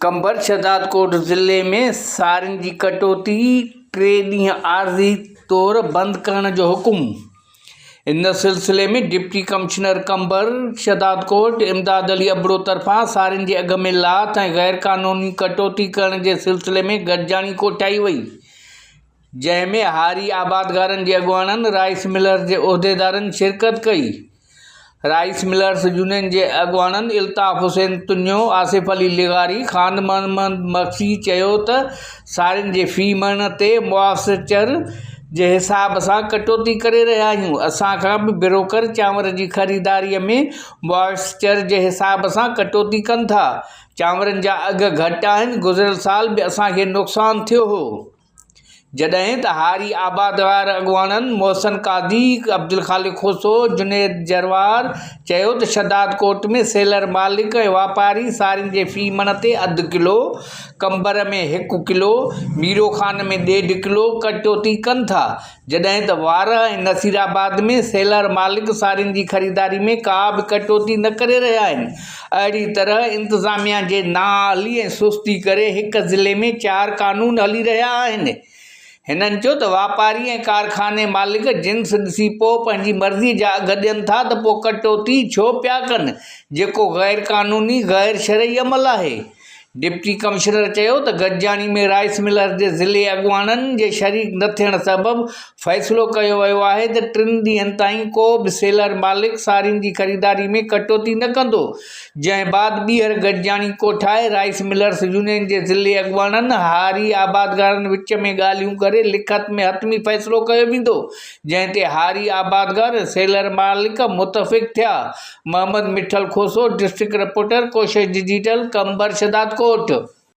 कंबर शहदादकोट ज़िले में सारियुनि जी कटौती 3 ॾींहं आरज़ी तौर बंदि करण जो हुकुम। इन सिलसिले में डिप्टी कमिश्नर कंबर शहदादकोट इमदाद अली अबड़ो तरफ़ां सारियुनि जे अघ में लाथ ऐं गैर क़ानूनी कटौती करण जे सिलसिले में गॾिजाणी कोठाई वई, जंहिंमें हारी आबादगारनि जे अॻुवाननि राइस मिलर्स जे उहिदेदारनि शिरकत कई। राइस मिलर्स यूनियन के अॻुवाननि इल्ताफ़ हुसैन तुन्यो, आसिफ अली लिगारी, खान मोहम्मद मक्सी चयो त सारियुनि जे फी मण ते मुआवज़र जे हिसाब सां कटौती करे रहिया आहियूं। असां खां बि ब्रोकर चांवर जी ख़रीदारीअ में मुआवज़र जे हिसाब सां कटौती कनि था। चांवरनि जा अघ घटि आहिनि। गुज़िरियल साल बि असांखे नुक़सानु थियो हो, जॾहिं त हारी आबादगार अॻुवाननि मोहसन कादी, अब्दुल खालिक खोसो, जुनेद जरवार चयो त शहदादकोट में सेलर मालिक ऐं वापारी सारियुनि जे फी मण ते अधु किलो, कंबर में 1 किलो, मीरो खान में 1.5 किलो कटौती कनि था, जॾहिं त वार ऐं नसीराबाद में सेलर मालिक सारियुनि जी ख़रीदारी में का बि कटौती न करे रहिया आहिनि। अहिड़ी तरह इंतिज़ामिया जे नाअहली ऐं सुस्ती करे हिक ज़िले में 4 कानून हली रहिया आहिनि। हिननि चयो त वापारी ऐं कारखाने मालिक जिन्स ॾिसी पोइ पंहिंजी मर्ज़ी जा अघ ॾियनि था त पोइ कटौती छो पिया कनि, जेको गैर क़ानूनी गैर शरई अमल आहे। डिप्टी कमिश्नर चयो त गॾिजाणी में राइस मिलर जे ज़िले अॻुवाननि जे शरीक न थियण सबबि फ़ैसिलो कयो वियो आहे त 3 ॾींहंनि ताईं को बि सेलर मालिक सारियुनि जी ख़रीदारी में कटौती न कंदो। जंहिं बाद ॿीहर गॾिजाणी कोठाए राइस मिलर्स यूनियन जे ज़िले अॻुवाननि हारी आबादगारनि विच में ॻाल्हियूं करे लिखत में हतमी फ़ैसिलो कयो वेंदो, जंहिं ते हारी आबादगार ऐं सेलर मालिक मुतफ़िक़ थिया। मोहम्मद मिठल खोसो, डिस्ट्रिक्ट रिपोर्टर, कोशिश डिजिटल, कंबर शहदादकोट।